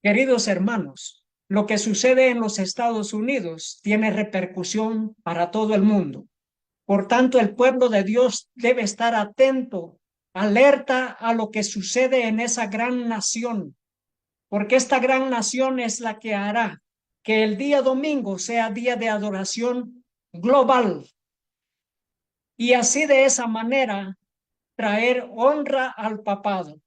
Queridos hermanos, lo que sucede en los Estados Unidos tiene repercusión para todo el mundo. Por tanto, el pueblo de Dios debe estar atento, alerta a lo que sucede en esa gran nación, porque esta gran nación es la que hará que el día domingo sea día de adoración global y así de esa manera traer honra al papado.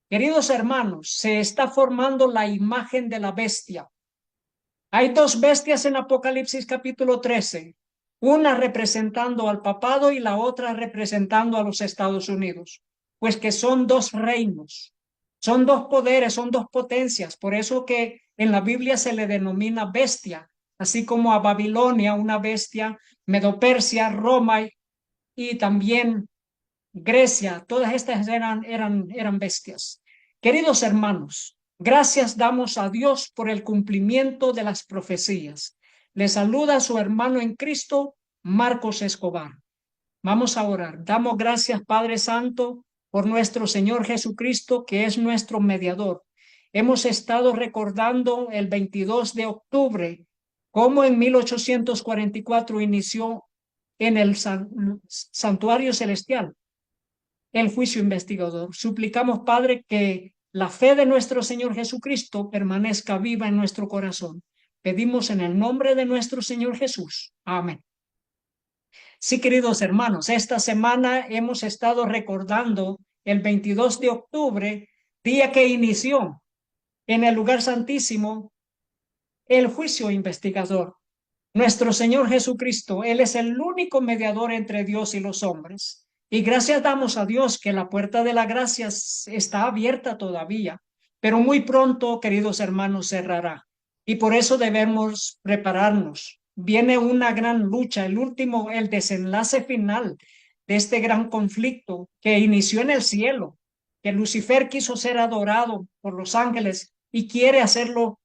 Queridos hermanos, se está formando la imagen de la bestia. Hay dos bestias en Apocalipsis capítulo 13, una representando al papado y la otra representando a los Estados Unidos, pues que son dos reinos, son dos poderes, son dos potencias, por eso que en la Biblia se le denomina bestia, así como a Babilonia una bestia, Medo-Persia, Roma y también Grecia, todas estas eran bestias. Queridos hermanos, gracias damos a Dios por el cumplimiento de las profecías. Le saluda a su hermano en Cristo, Marcos Escobar. Vamos a orar. Damos gracias, Padre Santo, por nuestro Señor Jesucristo, que es nuestro mediador. Hemos estado recordando el 22 de octubre, cómo en 1844 inició en el santuario celestial el juicio investigador. Suplicamos, Padre, que la fe de nuestro Señor Jesucristo permanezca viva en nuestro corazón. Pedimos en el nombre de nuestro Señor Jesús. Amén. Sí, queridos hermanos, esta semana hemos estado recordando el 22 de octubre, día que inició en el lugar santísimo el juicio investigador. Nuestro Señor Jesucristo, Él es el único mediador entre Dios y los hombres. Y gracias damos a Dios que la puerta de la gracia está abierta todavía, pero muy pronto, queridos hermanos, cerrará. Y por eso debemos prepararnos. Viene una gran lucha, el desenlace final de este gran conflicto que inició en el cielo, que Lucifer quiso ser adorado por los ángeles y quiere hacerlo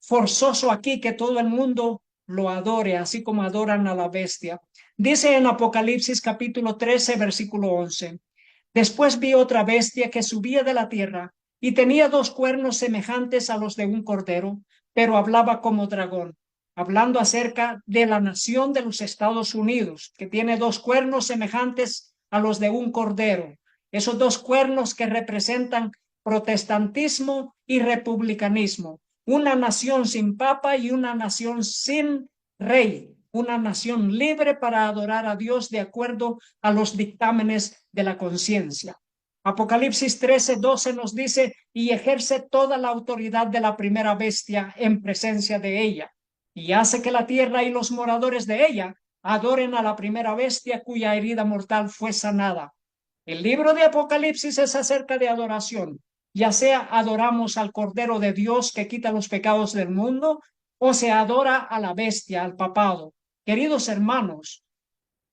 forzoso aquí, que todo el mundo lo adore, así como adoran a la bestia. Dice en Apocalipsis capítulo 13, versículo 11. Después vi otra bestia que subía de la tierra y tenía dos cuernos semejantes a los de un cordero, pero hablaba como dragón, hablando acerca de la nación de los Estados Unidos, que tiene dos cuernos semejantes a los de un cordero. Esos dos cuernos que representan protestantismo y republicanismo, una nación sin papa y una nación sin rey, una nación libre para adorar a Dios de acuerdo a los dictámenes de la conciencia. Apocalipsis 13:12 nos dice, y ejerce toda la autoridad de la primera bestia en presencia de ella, y hace que la tierra y los moradores de ella adoren a la primera bestia cuya herida mortal fue sanada. El libro de Apocalipsis es acerca de adoración, ya sea adoramos al Cordero de Dios que quita los pecados del mundo, o se adora a la bestia, al papado. Queridos hermanos,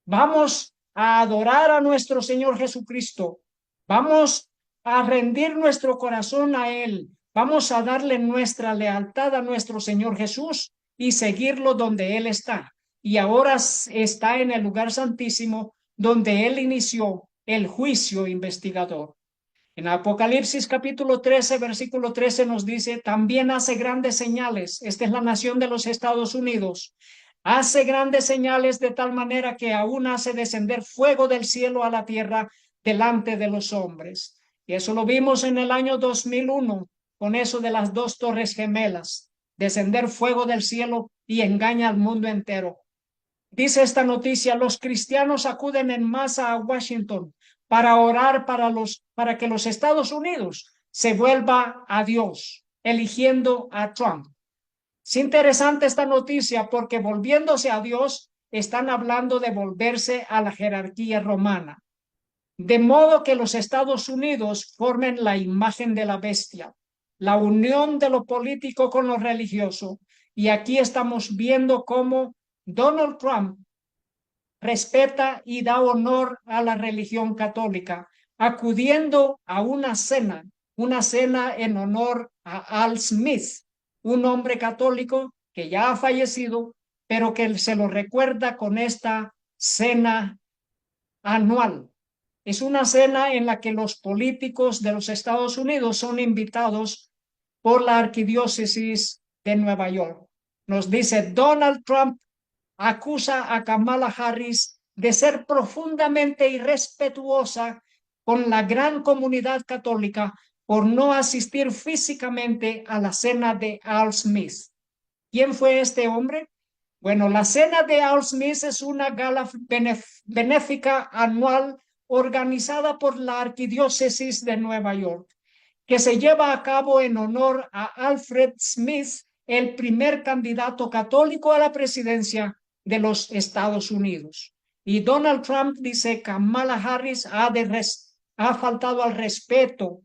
vamos a adorar a nuestro Señor Jesucristo. Vamos a rendir nuestro corazón a Él. Vamos a darle nuestra lealtad a nuestro Señor Jesús y seguirlo donde Él está. Y ahora está en el lugar santísimo donde Él inició el juicio investigador. En Apocalipsis capítulo 13, versículo 13 nos dice, también hace grandes señales. Esta es la nación de los Estados Unidos. Hace grandes señales de tal manera que aún hace descender fuego del cielo a la tierra delante de los hombres. Y eso lo vimos en el año 2001 con eso de las dos torres gemelas. Descender fuego del cielo y engaña al mundo entero. Dice esta noticia, los cristianos acuden en masa a Washington para orar para que los Estados Unidos se vuelva a Dios, eligiendo a Trump. Es interesante esta noticia porque volviéndose a Dios, están hablando de volverse a la jerarquía romana. De modo que los Estados Unidos formen la imagen de la bestia, la unión de lo político con lo religioso. Y aquí estamos viendo cómo Donald Trump respeta y da honor a la religión católica, acudiendo a una cena en honor a Al Smith, un hombre católico que ya ha fallecido, pero que se lo recuerda con esta cena anual. Es una cena en la que los políticos de los Estados Unidos son invitados por la arquidiócesis de Nueva York. Nos dice: Donald Trump acusa a Kamala Harris de ser profundamente irrespetuosa con la gran comunidad católica por no asistir físicamente a la cena de Al Smith. ¿Quién fue este hombre? Bueno, la cena de Al Smith es una gala benéfica anual organizada por la Arquidiócesis de Nueva York, que se lleva a cabo en honor a Alfred Smith, el primer candidato católico a la presidencia de los Estados Unidos. Y Donald Trump dice: Kamala Harris ha faltado al respeto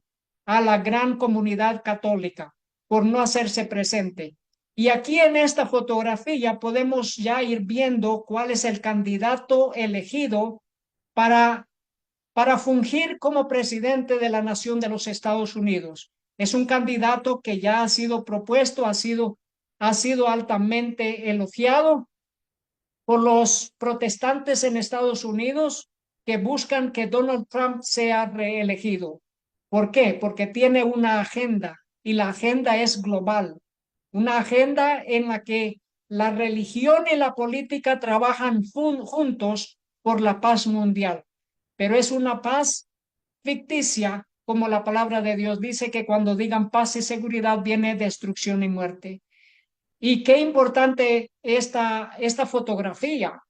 a la gran comunidad católica por no hacerse presente. Y aquí en esta fotografía podemos ya ir viendo cuál es el candidato elegido para fungir como presidente de la nación de los Estados Unidos. Es un candidato que ya ha sido propuesto, ha sido altamente elogiado por los protestantes en Estados Unidos, que buscan que Donald Trump sea reelegido. ¿Por qué? Porque tiene una agenda, y la agenda es global. Una agenda en la que la religión y la política trabajan juntos por la paz mundial. Pero es una paz ficticia, como la palabra de Dios dice, que cuando digan paz y seguridad viene destrucción y muerte. Y qué importante esta fotografía.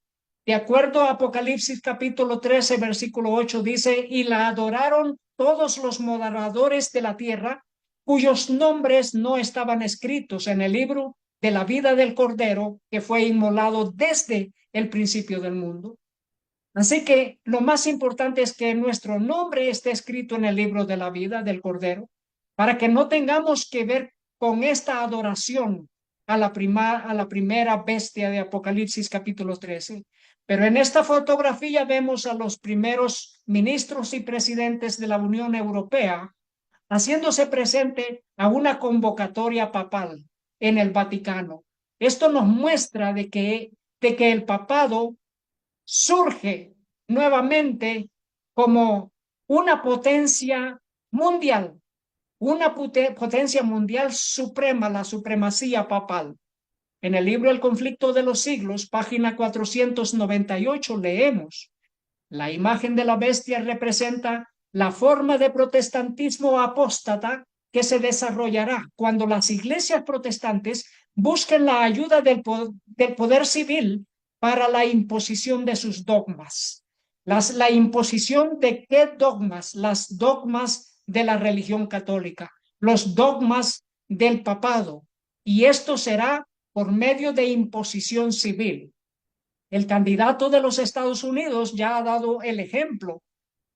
De acuerdo a Apocalipsis capítulo 13, versículo 8, dice: y la adoraron todos los moradores de la tierra, cuyos nombres no estaban escritos en el libro de la vida del Cordero, que fue inmolado desde el principio del mundo. Así que lo más importante es que nuestro nombre esté escrito en el libro de la vida del Cordero, para que no tengamos que ver con esta adoración a la primera bestia de Apocalipsis capítulo 13. Pero en esta fotografía vemos a los primeros ministros y presidentes de la Unión Europea haciéndose presente a una convocatoria papal en el Vaticano. Esto nos muestra de que el papado surge nuevamente como una potencia mundial, una potencia mundial suprema, la supremacía papal. En el libro El conflicto de los siglos, página 498, leemos: la imagen de la bestia representa la forma de protestantismo apóstata que se desarrollará cuando las iglesias protestantes busquen la ayuda del poder civil para la imposición de sus dogmas. La imposición de qué dogmas? Las dogmas de la religión católica, los dogmas del papado. Y esto será por medio de imposición civil. El candidato de los Estados Unidos ya ha dado el ejemplo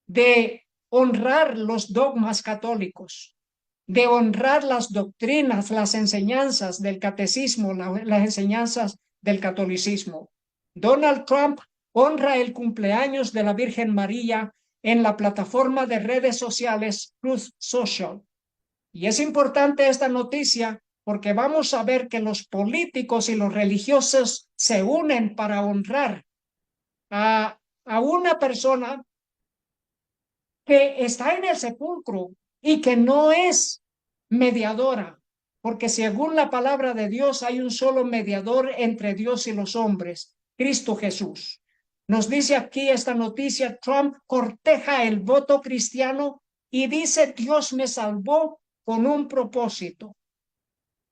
de honrar los dogmas católicos, de honrar las doctrinas, las enseñanzas del catecismo, las enseñanzas del catolicismo. Donald Trump honra el cumpleaños de la Virgen María en la plataforma de redes sociales Truth Social. Y es importante esta noticia porque vamos a ver que los políticos y los religiosos se unen para honrar a una persona que está en el sepulcro y que no es mediadora, porque según la palabra de Dios hay un solo mediador entre Dios y los hombres, Cristo Jesús. Nos dice aquí esta noticia: Trump corteja el voto cristiano y dice: Dios me salvó con un propósito.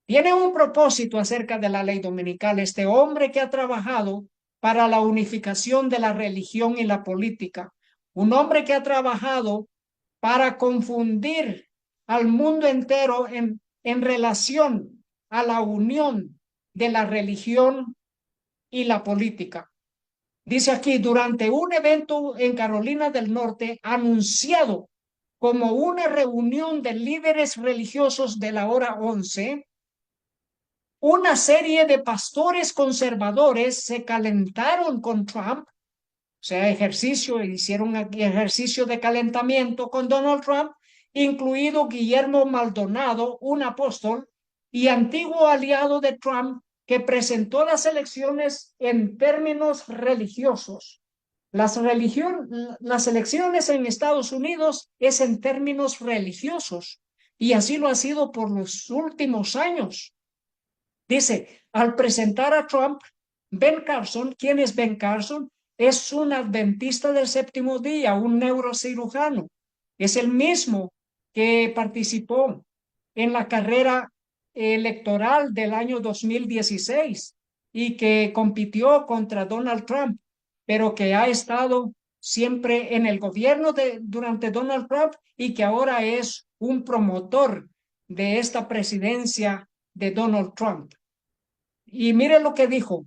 Tiene un propósito acerca de la ley dominical este hombre que ha trabajado para la unificación de la religión y la política. Un hombre que ha trabajado para confundir al mundo entero en relación a la unión de la religión y la política. Dice aquí: durante un evento en Carolina del Norte, anunciado como una reunión de líderes religiosos de la hora 11, una serie de pastores conservadores se calentaron con Trump, o sea, hicieron ejercicio de calentamiento con Donald Trump, incluido Guillermo Maldonado, un apóstol y antiguo aliado de Trump, que presentó las elecciones en términos religiosos. Las elecciones en Estados Unidos es en términos religiosos. Y así lo ha sido por los últimos años. Dice, al presentar a Trump, Ben Carson, ¿quién es Ben Carson? Es un adventista del séptimo día, un neurocirujano. Es el mismo que participó en la carrera electoral del año 2016 y que compitió contra Donald Trump, pero que ha estado siempre en el gobierno durante Donald Trump y que ahora es un promotor de esta presidencia de Donald Trump. Y mire lo que dijo.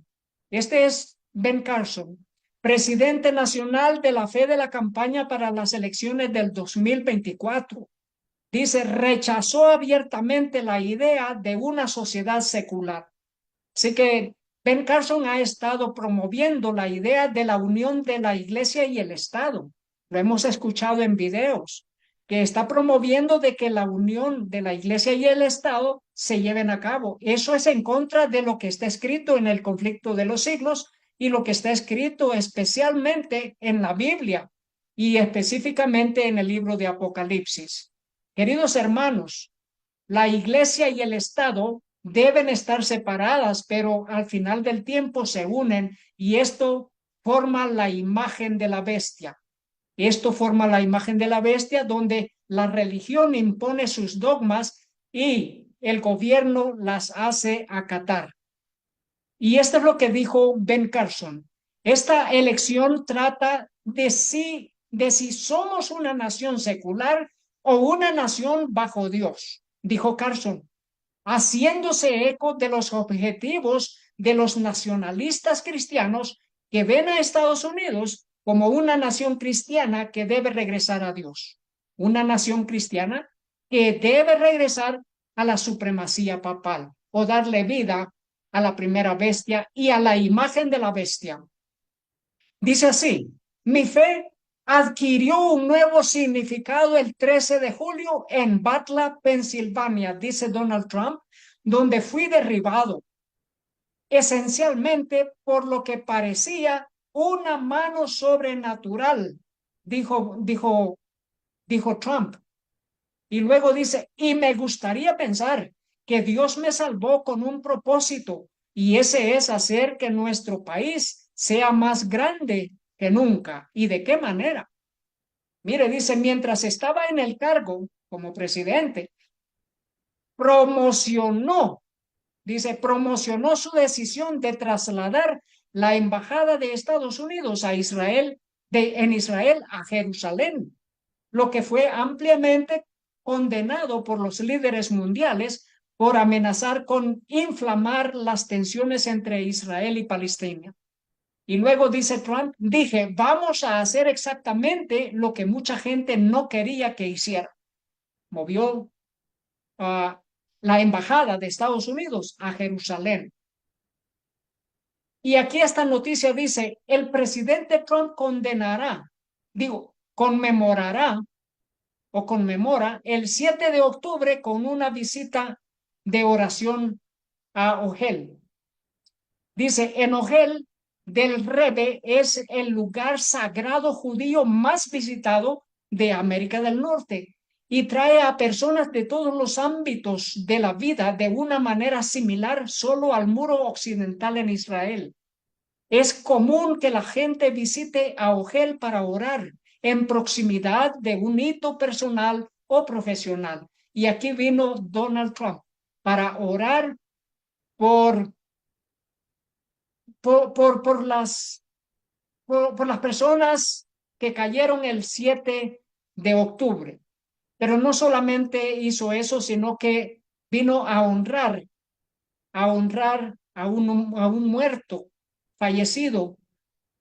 Este es Ben Carson, presidente nacional de la fe de la campaña para las elecciones del 2024. Dice, rechazó abiertamente la idea de una sociedad secular. Así que Ben Carson ha estado promoviendo la idea de la unión de la iglesia y el Estado. Lo hemos escuchado en videos, que está promoviendo de que la unión de la iglesia y el Estado se lleven a cabo. Eso es en contra de lo que está escrito en el conflicto de los siglos y lo que está escrito especialmente en la Biblia y específicamente en el libro de Apocalipsis. Queridos hermanos, la iglesia y el Estado deben estar separadas, pero al final del tiempo se unen y esto forma la imagen de la bestia. Esto forma la imagen de la bestia donde la religión impone sus dogmas y el gobierno las hace acatar. Y esto es lo que dijo Ben Carson. Esta elección trata de si somos una nación secular o una nación bajo Dios, dijo Carson, haciéndose eco de los objetivos de los nacionalistas cristianos que ven a Estados Unidos como una nación cristiana que debe regresar a Dios, una nación cristiana que debe regresar a la supremacía papal o darle vida a la primera bestia y a la imagen de la bestia. Dice así, mi fe adquirió un nuevo significado el 13 de julio en Butler, Pensilvania, dice Donald Trump, donde fui derribado, esencialmente por lo que parecía una mano sobrenatural, dijo Trump. Y luego dice, y me gustaría pensar que Dios me salvó con un propósito, y ese es hacer que nuestro país sea más grande que nunca. ¿Y de qué manera? Mire, dice, mientras estaba en el cargo como presidente, promocionó, promocionó su decisión de trasladar la embajada de Estados Unidos a Israel, en Israel a Jerusalén, lo que fue ampliamente condenado por los líderes mundiales por amenazar con inflamar las tensiones entre Israel y Palestina. Y luego dice Trump, dije, vamos a hacer exactamente lo que mucha gente no quería que hiciera. Movió a la embajada de Estados Unidos a Jerusalén. Y aquí esta noticia dice, el presidente Trump conmemorará o conmemora el 7 de octubre con una visita de oración a Ohel. Dice, en Ohel del Rebbe es el lugar sagrado judío más visitado de América del Norte y trae a personas de todos los ámbitos de la vida de una manera similar solo al muro occidental en Israel. Es común que la gente visite a Ohel para orar en proximidad de un hito personal o profesional. Y aquí vino Donald Trump para orar por, por las personas que cayeron el 7 de octubre. Pero no solamente hizo eso, sino que vino a honrar a un muerto, fallecido,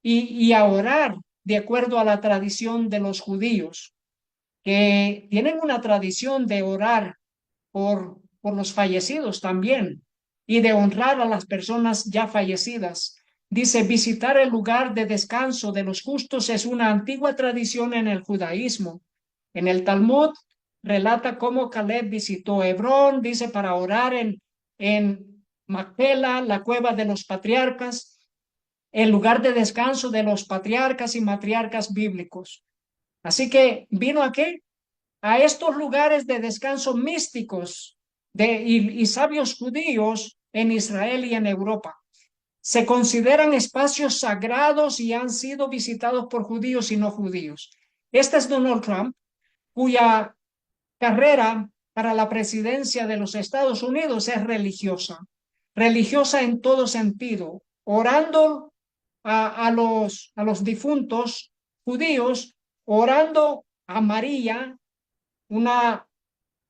y a orar de acuerdo a la tradición de los judíos, que tienen una tradición de orar por los fallecidos también y de honrar a las personas ya fallecidas. Dice, visitar el lugar de descanso de los justos es una antigua tradición en el judaísmo. En el Talmud relata cómo Caleb visitó Hebrón, dice, para orar en Macpela, la cueva de los patriarcas, el lugar de descanso de los patriarcas y matriarcas bíblicos. Así que vino aquí a estos lugares de descanso místicos y sabios judíos en Israel y en Europa. Se consideran espacios sagrados y han sido visitados por judíos y no judíos. Este es Donald Trump, cuya carrera para la presidencia de los Estados Unidos es religiosa, religiosa en todo sentido, orando a los difuntos judíos, orando a María, una,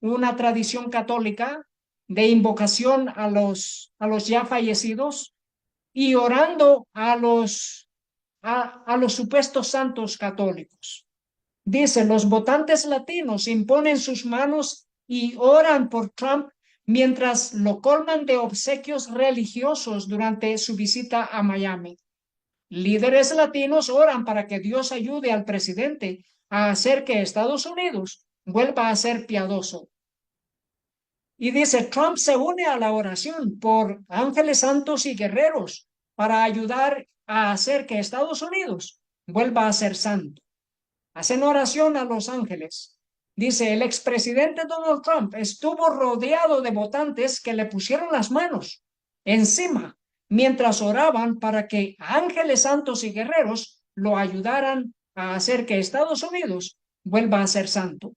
una tradición católica de invocación a los ya fallecidos, y orando a los supuestos santos católicos. Dice, los votantes latinos imponen sus manos y oran por Trump mientras lo colman de obsequios religiosos durante su visita a Miami. Líderes latinos oran para que Dios ayude al presidente a hacer que Estados Unidos vuelva a ser piadoso. Y dice, Trump se une a la oración por ángeles santos y guerreros para ayudar a hacer que Estados Unidos vuelva a ser santo. Hacen oración a los ángeles. Dice, el expresidente Donald Trump estuvo rodeado de votantes que le pusieron las manos encima mientras oraban para que ángeles santos y guerreros lo ayudaran a hacer que Estados Unidos vuelva a ser santo.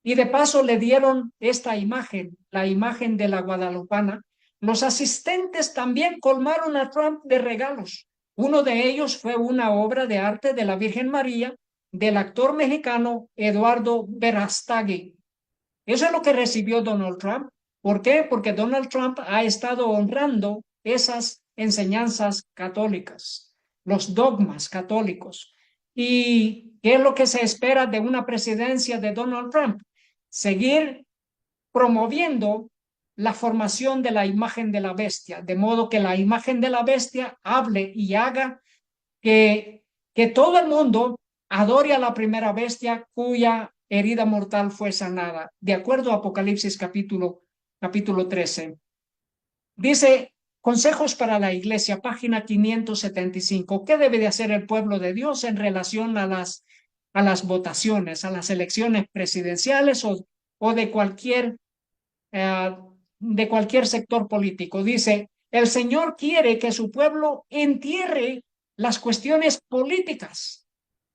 Y de paso le dieron esta imagen, la imagen de la guadalupana. Los asistentes también colmaron a Trump de regalos. Uno de ellos fue una obra de arte de la Virgen María del actor mexicano Eduardo Verástegui. Eso es lo que recibió Donald Trump. ¿Por qué? Porque Donald Trump ha estado honrando esas enseñanzas católicas, los dogmas católicos. ¿Y qué es lo que se espera de una presidencia de Donald Trump? Seguir promoviendo la formación de la imagen de la bestia, de modo que la imagen de la bestia hable y haga que todo el mundo adore a la primera bestia cuya herida mortal fue sanada, de acuerdo a Apocalipsis capítulo 13. Dice, consejos para la iglesia, página 575. ¿Qué debe de hacer el pueblo de Dios en relación a las votaciones, a las elecciones presidenciales o de cualquier sector político? Dice, el Señor quiere que su pueblo entierre las cuestiones políticas.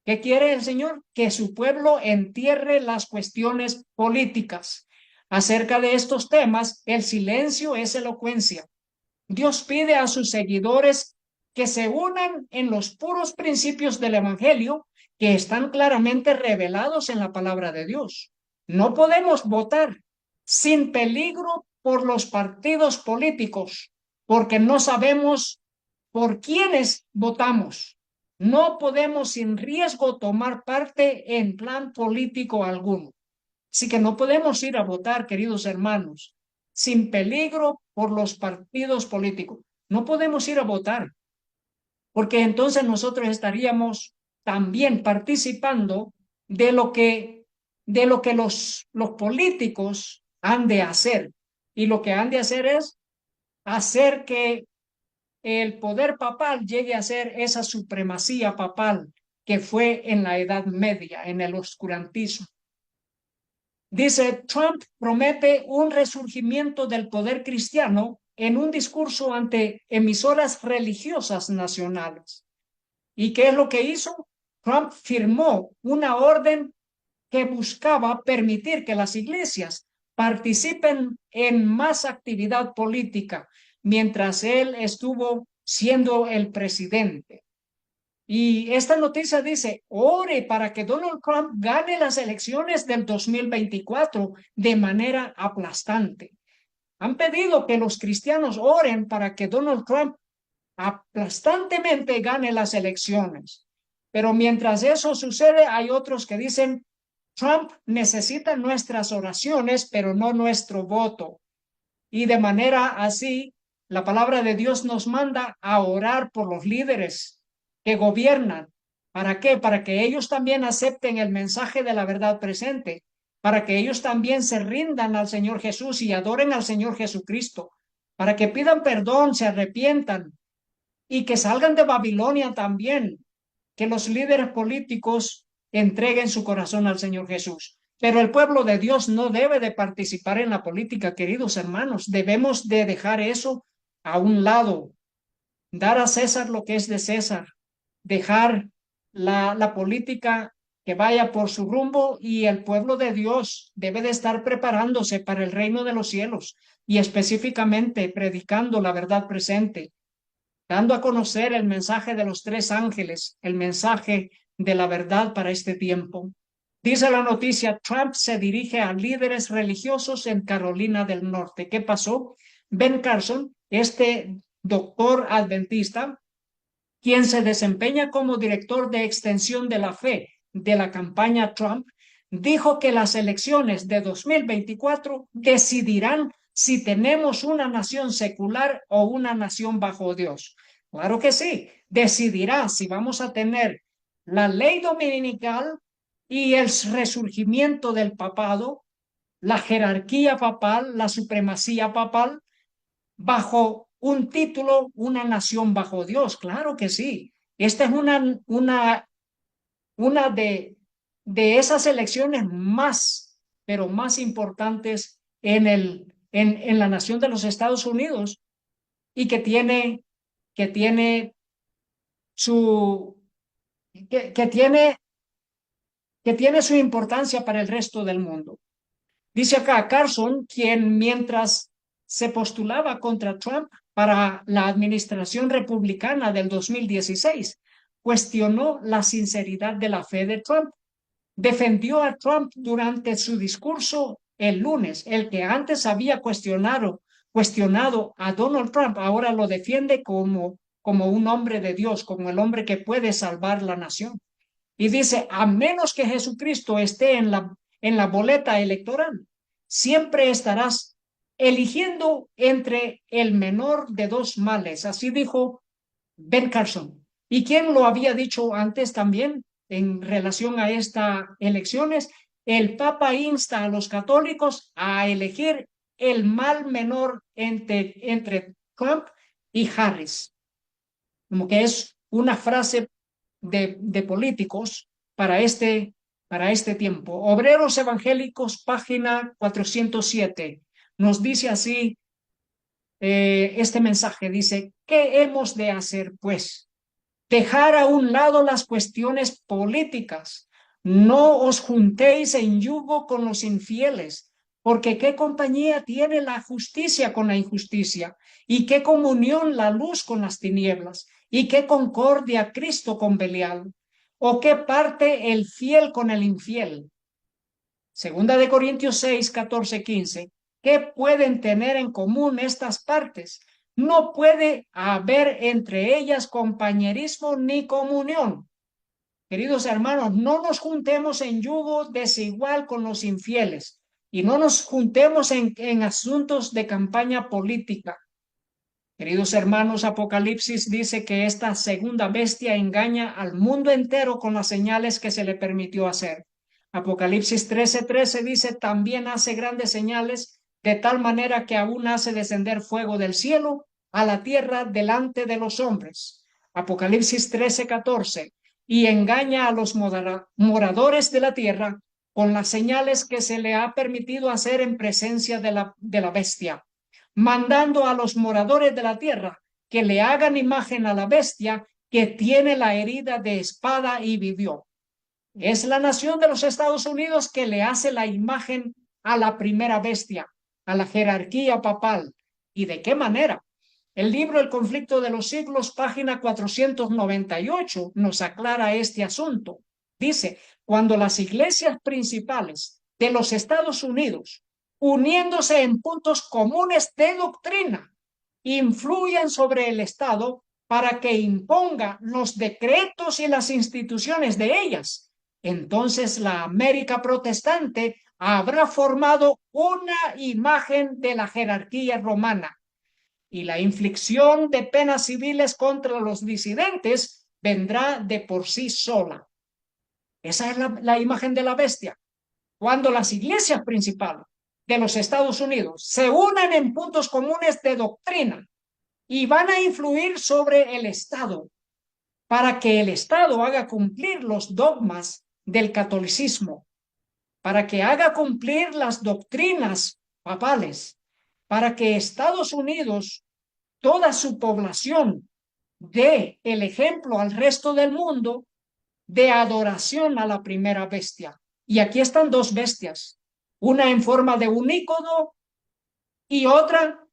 ¿Qué quiere el Señor? Que su pueblo entierre las cuestiones políticas. Acerca de estos temas, el silencio es elocuencia. Dios pide a sus seguidores que se unan en los puros principios del Evangelio que están claramente revelados en la palabra de Dios. No podemos votar sin peligro por los partidos políticos, porque no sabemos por quiénes votamos. No podemos sin riesgo tomar parte en plan político alguno. Así que no podemos ir a votar, queridos hermanos, sin peligro por los partidos políticos. No podemos ir a votar, porque entonces nosotros estaríamos también participando de lo que los políticos han de hacer. Y lo que han de hacer es hacer que el poder papal llegue a ser esa supremacía papal que fue en la Edad Media, en el oscurantismo. Dice, Trump promete un resurgimiento del poder cristiano en un discurso ante emisoras religiosas nacionales. ¿Y qué es lo que hizo? Trump firmó una orden que buscaba permitir que las iglesias participen en más actividad política mientras él estuvo siendo el presidente. Y esta noticia dice, ore para que Donald Trump gane las elecciones del 2024 de manera aplastante. Han pedido que los cristianos oren para que Donald Trump aplastantemente gane las elecciones. Pero mientras eso sucede, hay otros que dicen, Trump necesita nuestras oraciones, pero no nuestro voto. Y de manera así, la palabra de Dios nos manda a orar por los líderes que gobiernan. ¿Para qué? Para que ellos también acepten el mensaje de la verdad presente, para que ellos también se rindan al Señor Jesús y adoren al Señor Jesucristo, para que pidan perdón, se arrepientan y que salgan de Babilonia también, que los líderes políticos entreguen su corazón al Señor Jesús. Pero el pueblo de Dios no debe de participar en la política, queridos hermanos. Debemos de dejar eso a un lado, dar a César lo que es de César, dejar la política que vaya por su rumbo, y el pueblo de Dios debe de estar preparándose para el reino de los cielos y específicamente predicando la verdad presente, dando a conocer el mensaje de los tres ángeles, el mensaje de la verdad para este tiempo. Dice la noticia, Trump se dirige a líderes religiosos en Carolina del Norte. ¿Qué pasó? Ben Carson, este doctor adventista, quien se desempeña como director de extensión de la fe de la campaña Trump, dijo que las elecciones de 2024 decidirán si tenemos una nación secular o una nación bajo Dios. Claro que sí, decidirá si vamos a tener la ley dominical y el resurgimiento del papado, la jerarquía papal, la supremacía papal, bajo un título, una nación bajo Dios. Claro que sí. Esta es una de esas elecciones más, pero más importantes en la nación de los Estados Unidos, y que tiene su, que tiene, que tiene su importancia para el resto del mundo. Dice acá Carson, quien mientras se postulaba contra Trump para la administración republicana del 2016, cuestionó la sinceridad de la fe de Trump. Defendió a Trump durante su discurso el lunes, el que antes había cuestionado a Donald Trump, ahora lo defiende como un hombre de Dios, como el hombre que puede salvar la nación. Y dice, a menos que Jesucristo esté en la boleta electoral, siempre estarás eligiendo entre el menor de dos males. Así dijo Ben Carson. ¿Y quién lo había dicho antes también en relación a estas elecciones? El Papa insta a los católicos a elegir el mal menor entre Trump y Harris, como que es una frase de políticos para este tiempo. Obreros Evangélicos, página 407, nos dice así este mensaje, dice, ¿qué hemos de hacer pues? Dejar a un lado las cuestiones políticas. No os juntéis en yugo con los infieles, porque qué compañía tiene la justicia con la injusticia, y qué comunión la luz con las tinieblas, y qué concordia Cristo con Belial, o qué parte el fiel con el infiel. Segunda de Corintios 6, 14, 15. ¿Qué pueden tener en común estas partes? No puede haber entre ellas compañerismo ni comunión. Queridos hermanos, no nos juntemos en yugo desigual con los infieles, y no nos juntemos en asuntos de campaña política. Queridos hermanos, Apocalipsis dice que esta segunda bestia engaña al mundo entero con las señales que se le permitió hacer. Apocalipsis 13:13 dice, también hace grandes señales, de tal manera que aún hace descender fuego del cielo a la tierra delante de los hombres. Apocalipsis 13:14, y engaña a los moradores de la tierra con las señales que se le ha permitido hacer en presencia de la bestia, mandando a los moradores de la tierra que le hagan imagen a la bestia que tiene la herida de espada y vivió. Es la nación de los Estados Unidos que le hace la imagen a la primera bestia, a la jerarquía papal. ¿Y de qué manera? El libro El conflicto de los siglos, página 498, nos aclara este asunto. Dice, cuando las iglesias principales de los Estados Unidos, uniéndose en puntos comunes de doctrina, influyen sobre el Estado para que imponga los decretos y las instituciones de ellas, entonces la América protestante habrá formado una imagen de la jerarquía romana, y la inflicción de penas civiles contra los disidentes vendrá de por sí sola. Esa es la imagen de la bestia. Cuando las iglesias principales de los Estados Unidos se unen en puntos comunes de doctrina y van a influir sobre el Estado para que el Estado haga cumplir los dogmas del catolicismo, para que haga cumplir las doctrinas papales, para que Estados Unidos, toda su población, dé el ejemplo al resto del mundo de adoración a la primera bestia. Y aquí están dos bestias, una en forma de unícodo y otra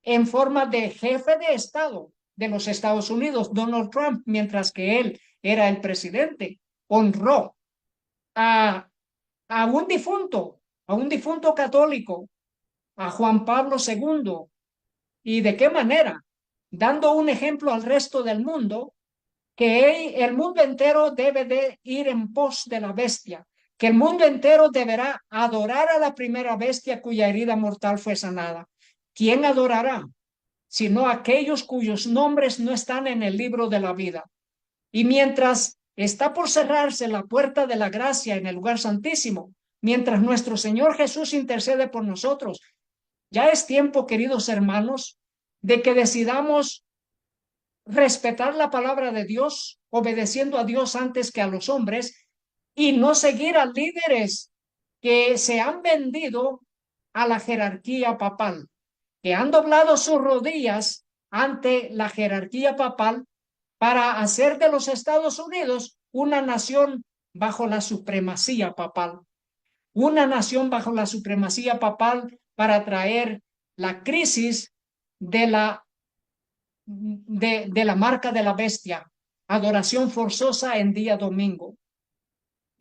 en forma de jefe de Estado de los Estados Unidos, Donald Trump, mientras que él era el presidente, honró a, a un difunto católico, a Juan Pablo II. ¿Y de qué manera? Dando un ejemplo al resto del mundo que el mundo entero debe de ir en pos de la bestia, que el mundo entero deberá adorar a la primera bestia cuya herida mortal fue sanada. ¿Quién adorará? Sino aquellos cuyos nombres no están en el libro de la vida. Y mientras está por cerrarse la puerta de la gracia en el lugar santísimo, mientras nuestro Señor Jesús intercede por nosotros, ya es tiempo, queridos hermanos, de que decidamos respetar la palabra de Dios, obedeciendo a Dios antes que a los hombres, y no seguir a líderes que se han vendido a la jerarquía papal, que han doblado sus rodillas ante la jerarquía papal para hacer de los Estados Unidos una nación bajo la supremacía papal, una nación bajo la supremacía papal para traer la crisis de la marca de la bestia, adoración forzosa en día domingo.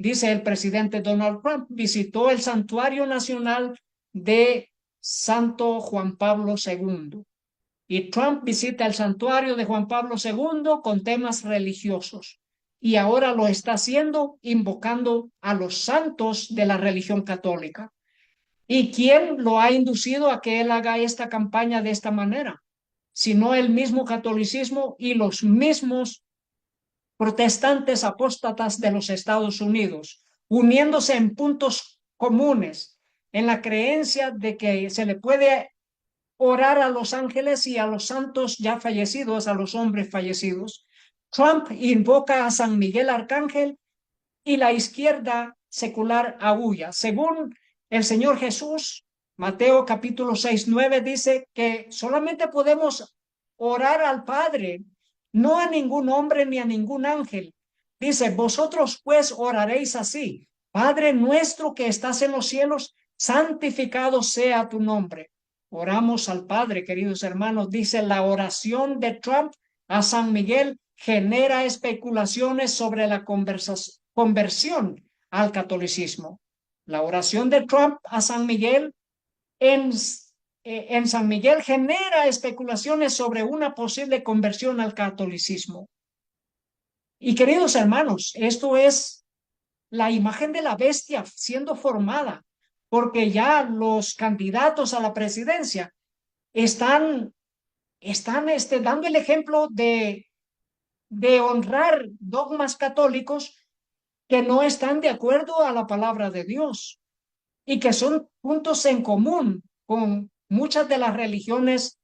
Dice el presidente Donald Trump, visitó el Santuario Nacional de Santo Juan Pablo II. Y Trump visita el santuario de Juan Pablo II con temas religiosos. Y ahora lo está haciendo invocando a los santos de la religión católica. ¿Y quién lo ha inducido a que él haga esta campaña de esta manera? Sino el mismo catolicismo y los mismos protestantes apóstatas de los Estados Unidos, uniéndose en puntos comunes, en la creencia de que se le puede orar a los ángeles y a los santos ya fallecidos, a los hombres fallecidos. Trump invoca a San Miguel Arcángel y la izquierda secular aúlla. Según el Señor Jesús, Mateo capítulo 6:9 dice que solamente podemos orar al Padre, no a ningún hombre ni a ningún ángel. Dice, vosotros pues oraréis así: Padre nuestro que estás en los cielos, santificado sea tu nombre. Oramos al Padre, queridos hermanos. Dice, la oración de Trump a San Miguel genera especulaciones sobre la conversión al catolicismo. La oración de Trump a San Miguel en San Miguel genera especulaciones sobre una posible conversión al catolicismo. Y queridos hermanos, esto es la imagen de la bestia siendo formada, porque ya los candidatos a la presidencia están dando el ejemplo de honrar dogmas católicos que no están de acuerdo a la palabra de Dios y que son puntos en común con muchas de las religiones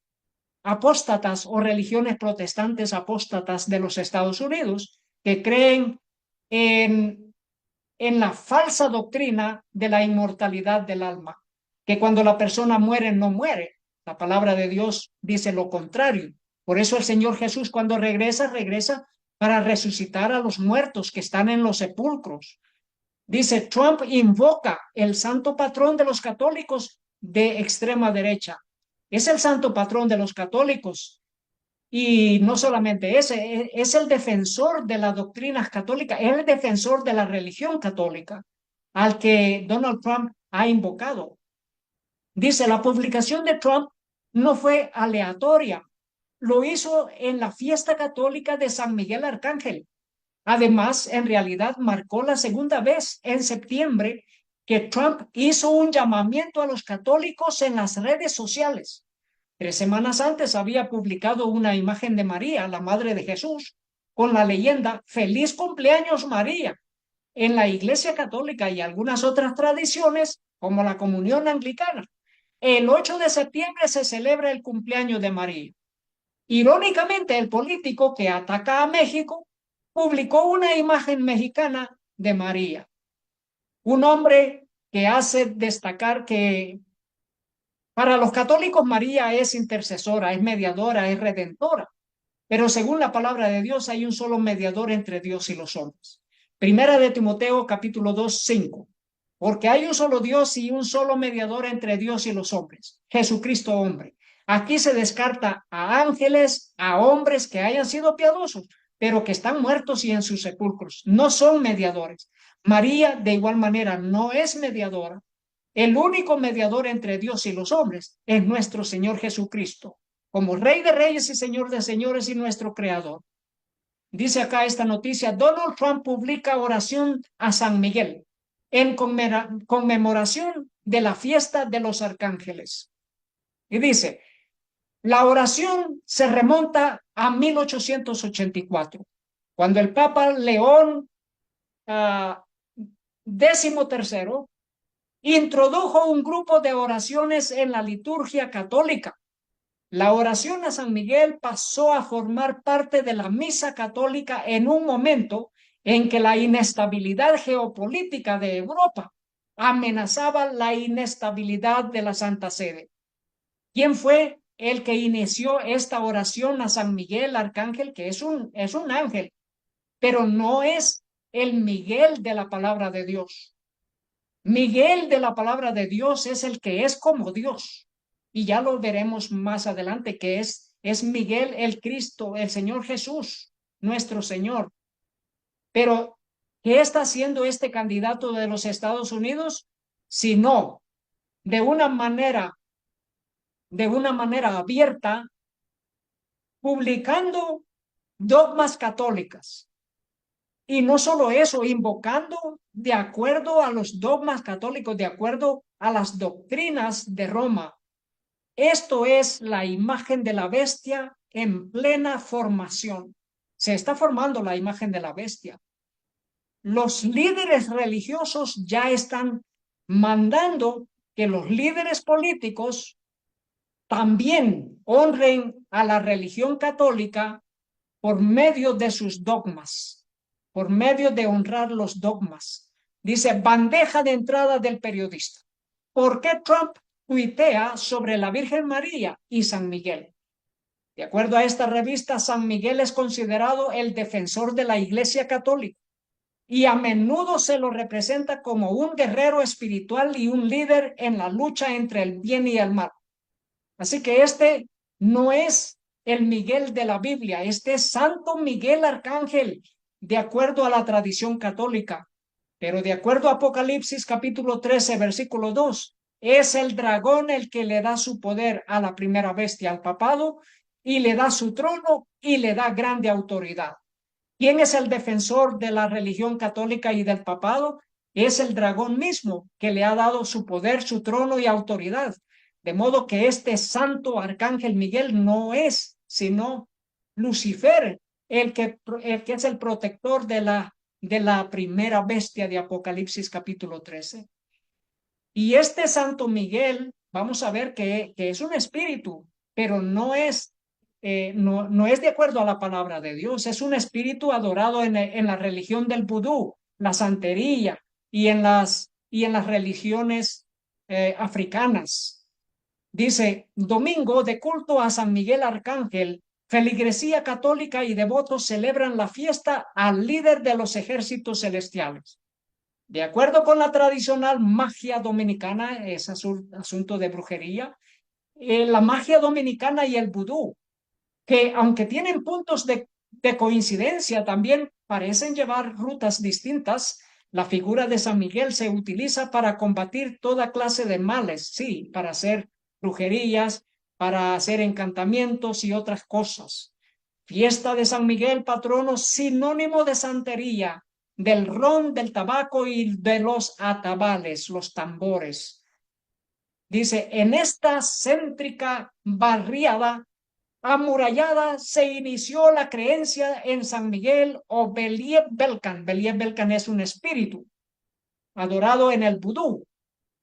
apóstatas o religiones protestantes apóstatas de los Estados Unidos, que creen en la falsa doctrina de la inmortalidad del alma, que cuando la persona muere no muere. La palabra de Dios dice lo contrario. Por eso el Señor Jesús cuando regresa para resucitar a los muertos que están en los sepulcros. Dice, Trump invoca el santo patrón de los católicos de extrema derecha. Es el santo patrón de los católicos. Y no solamente ese, es el defensor de las doctrinas católicas, es el defensor de la religión católica al que Donald Trump ha invocado. Dice, la publicación de Trump no fue aleatoria, lo hizo en la fiesta católica de San Miguel Arcángel. Además, en realidad marcó la segunda vez en septiembre que Trump hizo un llamamiento a los católicos en las redes sociales. 3 semanas antes había publicado una imagen de María, la madre de Jesús, con la leyenda "Feliz cumpleaños María". En la Iglesia Católica y algunas otras tradiciones, como la comunión anglicana, el 8 de septiembre se celebra el cumpleaños de María. Irónicamente, el político que ataca a México publicó una imagen mexicana de María. Un hombre que hace destacar que para los católicos María es intercesora, es mediadora, es redentora. Pero según la palabra de Dios hay un solo mediador entre Dios y los hombres. Primera de Timoteo capítulo 2, 5. Porque hay un solo Dios y un solo mediador entre Dios y los hombres, Jesucristo hombre. Aquí se descarta a ángeles, a hombres que hayan sido piadosos, pero que están muertos y en sus sepulcros. No son mediadores. María, de igual manera, no es mediadora. El único mediador entre Dios y los hombres es nuestro Señor Jesucristo, como Rey de Reyes y Señor de Señores y nuestro Creador. Dice acá esta noticia, Donald Trump publica oración a San Miguel en conmemoración de la fiesta de los arcángeles. Y dice, la oración se remonta a 1884, cuando el Papa León XIII introdujo un grupo de oraciones en la liturgia católica. La oración a San Miguel pasó a formar parte de la misa católica en un momento en que la inestabilidad geopolítica de Europa amenazaba la inestabilidad de la Santa Sede. ¿Quién fue el que inició esta oración a San Miguel Arcángel? Que es un ángel, pero no es el Miguel de la palabra de Dios. Miguel de la palabra de Dios es el que es como Dios. Y ya lo veremos más adelante, que es Miguel el Cristo, el Señor Jesús, nuestro Señor. Pero, ¿qué está haciendo este candidato de los Estados Unidos? Si no, de una manera abierta, publicando dogmas católicas. Y no solo eso, invocando de acuerdo a los dogmas católicos, de acuerdo a las doctrinas de Roma. Esto es la imagen de la bestia en plena formación. Se está formando la imagen de la bestia. Los líderes religiosos ya están mandando que los líderes políticos también honren a la religión católica por medio de sus dogmas, por medio de honrar los dogmas. Dice, bandeja de entrada del periodista. ¿Por qué Trump tuitea sobre la Virgen María y San Miguel? De acuerdo a esta revista, San Miguel es considerado el defensor de la Iglesia Católica y a menudo se lo representa como un guerrero espiritual y un líder en la lucha entre el bien y el mal. Así que este no es el Miguel de la Biblia, este es Santo Miguel Arcángel, de acuerdo a la tradición católica. Pero de acuerdo a Apocalipsis capítulo 13, versículo 2, es el dragón el que le da su poder a la primera bestia, al papado, y le da su trono y le da grande autoridad. ¿Quién es el defensor de la religión católica y del papado? Es el dragón mismo que le ha dado su poder, su trono y autoridad. De modo que este santo arcángel Miguel no es sino Lucifer, el que es el protector de la primera bestia de Apocalipsis capítulo 13. Y este Santo Miguel, vamos a ver que es un espíritu, pero no es de acuerdo a la palabra de Dios, es un espíritu adorado en la religión del vudú, la santería y en las religiones africanas. Dice, domingo de culto a San Miguel Arcángel, feligresía católica y devotos celebran la fiesta al líder de los ejércitos celestiales. De acuerdo con la tradicional magia dominicana, es asunto de brujería, la magia dominicana y el vudú, que aunque tienen puntos de coincidencia, también parecen llevar rutas distintas. La figura de San Miguel se utiliza para combatir toda clase de males, sí, para hacer brujerías, para hacer encantamientos y otras cosas. Fiesta de San Miguel, patrono, sinónimo de santería, del ron, del tabaco y de los atabales, los tambores. Dice, en esta céntrica barriada amurallada se inició la creencia en San Miguel o Belieb Belcan. Belieb Belcan es un espíritu adorado en el vudú.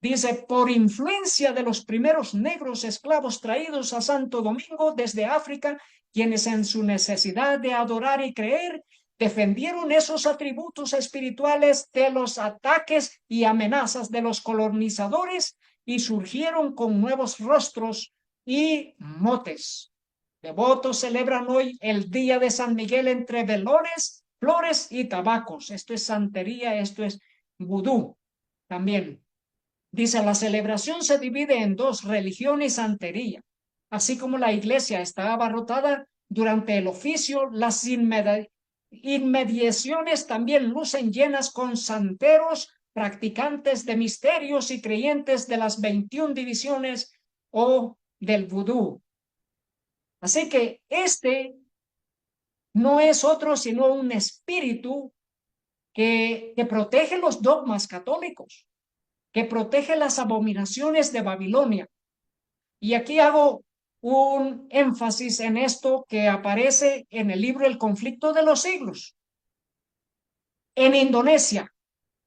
Dice, por influencia de los primeros negros esclavos traídos a Santo Domingo desde África, quienes en su necesidad de adorar y creer defendieron esos atributos espirituales de los ataques y amenazas de los colonizadores y surgieron con nuevos rostros y motes. Devotos celebran hoy el Día de San Miguel entre velones, flores y tabacos. Esto es santería, esto es vudú también. Dice, la celebración se divide en dos, religión y santería. Así como la iglesia está abarrotada durante el oficio, las inmediaciones también lucen llenas con santeros, practicantes de misterios y creyentes de las 21 divisiones o del vudú. Así que este no es otro sino un espíritu que protege los dogmas católicos, que protege las abominaciones de Babilonia. Y aquí hago un énfasis en esto que aparece en el libro El conflicto de los siglos. En Indonesia,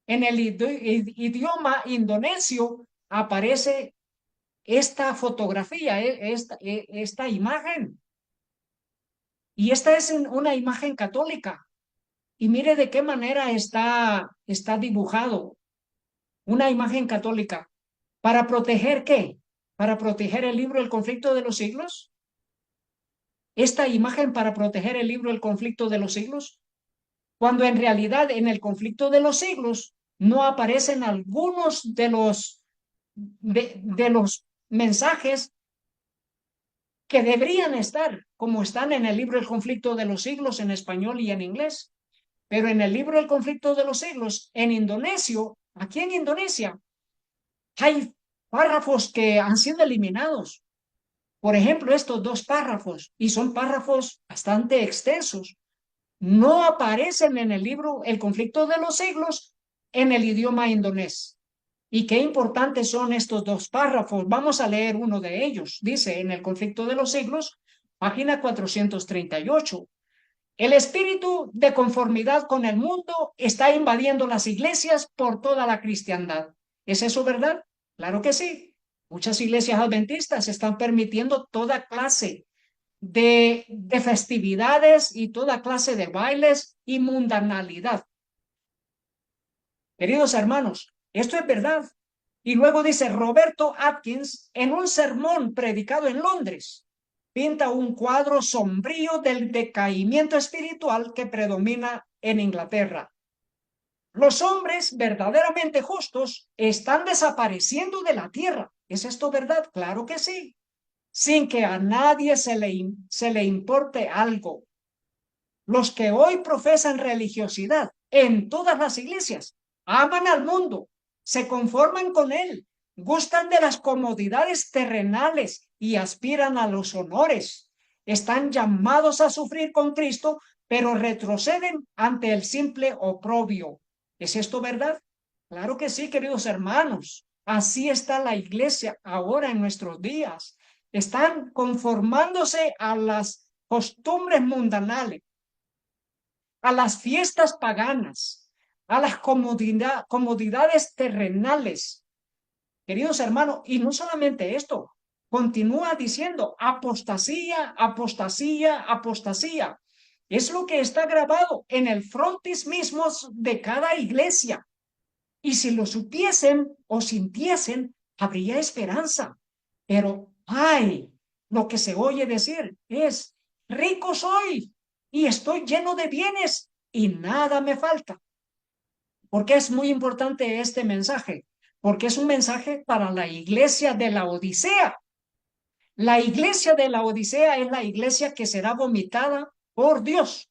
en el idioma indonesio, aparece esta fotografía, esta imagen. Y esta es una imagen católica. Y mire de qué manera está dibujado. Una imagen católica. ¿Para proteger qué? ¿Para proteger el libro El conflicto de los siglos? ¿Esta imagen para proteger el libro El conflicto de los siglos? Cuando en realidad en el conflicto de los siglos no aparecen algunos de los mensajes que deberían estar, como están en el libro El conflicto de los siglos en español y en inglés. Pero en el libro El conflicto de los siglos, en indonesio, aquí en Indonesia, hay párrafos que han sido eliminados. Por ejemplo, estos dos párrafos, y son párrafos bastante extensos, no aparecen en el libro El conflicto de los siglos en el idioma indonés. Y qué importantes son estos dos párrafos. Vamos a leer uno de ellos. Dice, en El conflicto de los siglos, página 438. El espíritu de conformidad con el mundo está invadiendo las iglesias por toda la cristiandad. ¿Es eso verdad? Claro que sí. Muchas iglesias adventistas están permitiendo toda clase de festividades y toda clase de bailes y mundanalidad. Queridos hermanos, esto es verdad. Y luego dice Roberto Atkins en un sermón predicado en Londres, pinta un cuadro sombrío del decaimiento espiritual que predomina en Inglaterra. Los hombres verdaderamente justos están desapareciendo de la tierra. ¿Es esto verdad? Claro que sí. Sin que a nadie se le importe algo. Los que hoy profesan religiosidad en todas las iglesias aman al mundo, se conforman con él, gustan de las comodidades terrenales y aspiran a los honores. Están llamados a sufrir con Cristo, pero retroceden ante el simple oprobio. ¿Es esto verdad? Claro que sí, queridos hermanos. Así está la iglesia ahora en nuestros días. Están conformándose a las costumbres mundanales, a las fiestas paganas, a las comodidades terrenales. Queridos hermanos, y no solamente esto, continúa diciendo apostasía, apostasía, apostasía. Es lo que está grabado en el frontis mismo de cada iglesia. Y si lo supiesen o sintiesen, habría esperanza. Pero, ay, lo que se oye decir es, rico soy y estoy lleno de bienes y nada me falta. ¿Por qué es muy importante este mensaje? Porque es un mensaje para la iglesia de la Odisea. La iglesia de la Odisea es la iglesia que será vomitada por Dios.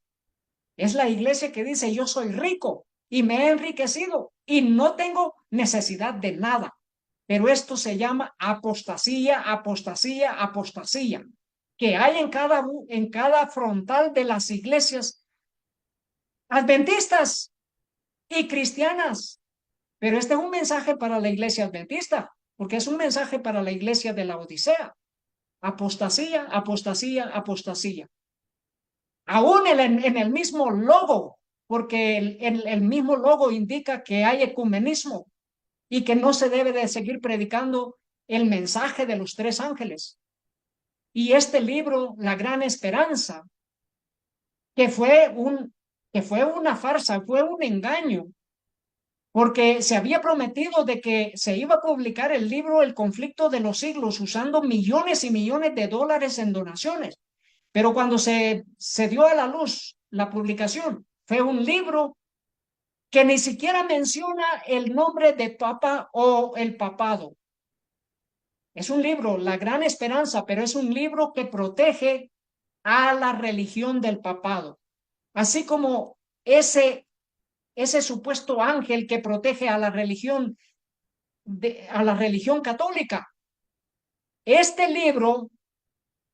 Es la iglesia que dice, yo soy rico y me he enriquecido y no tengo necesidad de nada. Pero esto se llama apostasía, apostasía, apostasía, que hay en cada frontal de las iglesias adventistas y cristianas. Pero este es un mensaje para la iglesia adventista, porque es un mensaje para la iglesia de la Odisea. Apostasía, apostasía, apostasía. Aún en el mismo logo, porque el mismo logo indica que hay ecumenismo y que no se debe de seguir predicando el mensaje de los tres ángeles. Y este libro, La Gran Esperanza, que fue que fue una farsa, fue un engaño, porque se había prometido de que se iba a publicar el libro El conflicto de los siglos usando millones y millones de dólares en donaciones. Pero cuando se dio a la luz la publicación, fue un libro que ni siquiera menciona el nombre de papa o el papado. Es un libro, La Gran Esperanza, pero es un libro que protege a la religión del papado, así como ese supuesto ángel que protege a la religión a la religión católica. Este libro,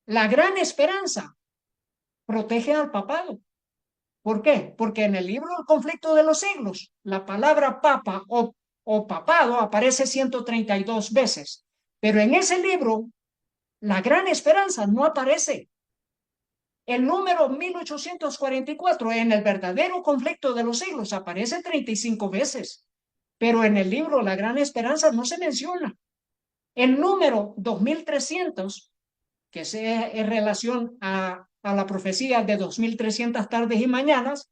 La Gran Esperanza, protege al papado. ¿Por qué? Porque en el libro El conflicto de los siglos, la palabra papa o papado aparece 132 veces, pero en ese libro, La Gran Esperanza no aparece. El número 1844 en el verdadero conflicto de los siglos aparece 35 veces, pero en el libro La Gran Esperanza no se menciona. El número 2300, que es en relación a la profecía de 2300 tardes y mañanas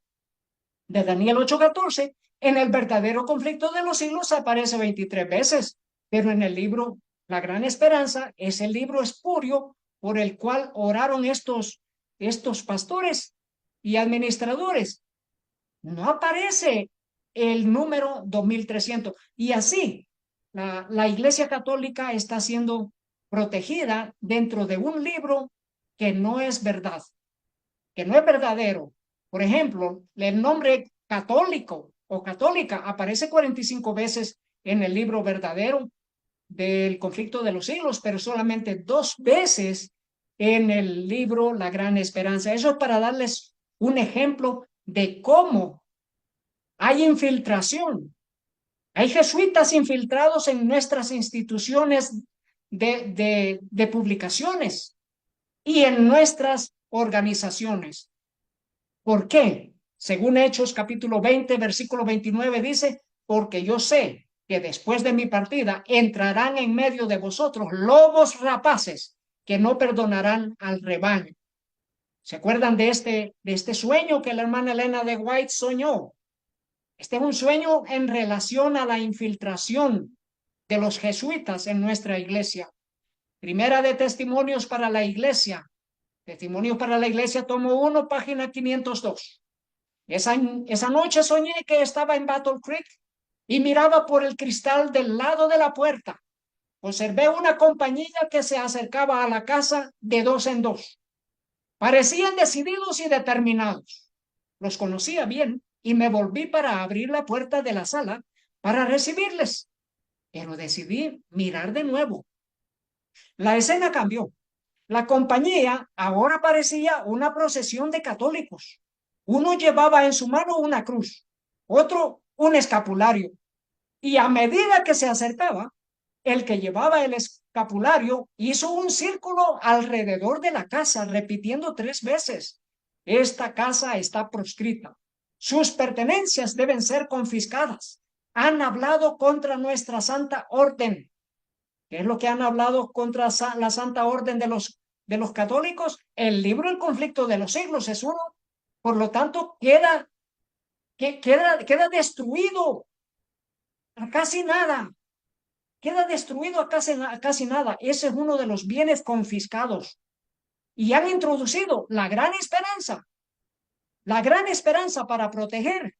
de Daniel 8:14, en el verdadero conflicto de los siglos aparece 23 veces, pero en el libro La Gran Esperanza es el libro espurio por el cual oraron estos pastores y administradores. No aparece el número 2300. Y así, la Iglesia Católica está siendo protegida dentro de un libro que no es verdad, que no es verdadero. Por ejemplo, el nombre católico o católica aparece 45 veces en el libro verdadero del conflicto de los siglos, pero solamente 2 veces en el libro La Gran Esperanza. Eso es para darles un ejemplo de cómo hay infiltración. Hay jesuitas infiltrados en nuestras instituciones de publicaciones y en nuestras organizaciones. ¿Por qué? Según Hechos capítulo 20, versículo 29 dice, porque yo sé que después de mi partida entrarán en medio de vosotros lobos rapaces que no perdonarán al rebaño. ¿Se acuerdan de este sueño que la hermana Elena de White soñó? Este es un sueño en relación a la infiltración de los jesuitas en nuestra iglesia. Primera de Testimonios para la Iglesia. Testimonios para la Iglesia, tomo 1, página 502. Esa noche soñé que estaba en Battle Creek y miraba por el cristal del lado de la puerta. Observé una compañía que se acercaba a la casa de dos en dos. Parecían decididos y determinados. Los conocía bien y me volví para abrir la puerta de la sala para recibirles, pero decidí mirar de nuevo. La escena cambió. La compañía ahora parecía una procesión de católicos. Uno llevaba en su mano una cruz, otro un escapulario, y a medida que se acercaba, el que llevaba el escapulario hizo un círculo alrededor de la casa, repitiendo 3 veces: esta casa está proscrita. Sus pertenencias deben ser confiscadas. Han hablado contra nuestra santa orden. ¿Qué es lo que han hablado contra la santa orden de los católicos? El libro El conflicto de los siglos es uno. Por lo tanto, queda destruido a casi nada. Queda destruido a casi nada. Ese es uno de los bienes confiscados. Y han introducido la gran esperanza para proteger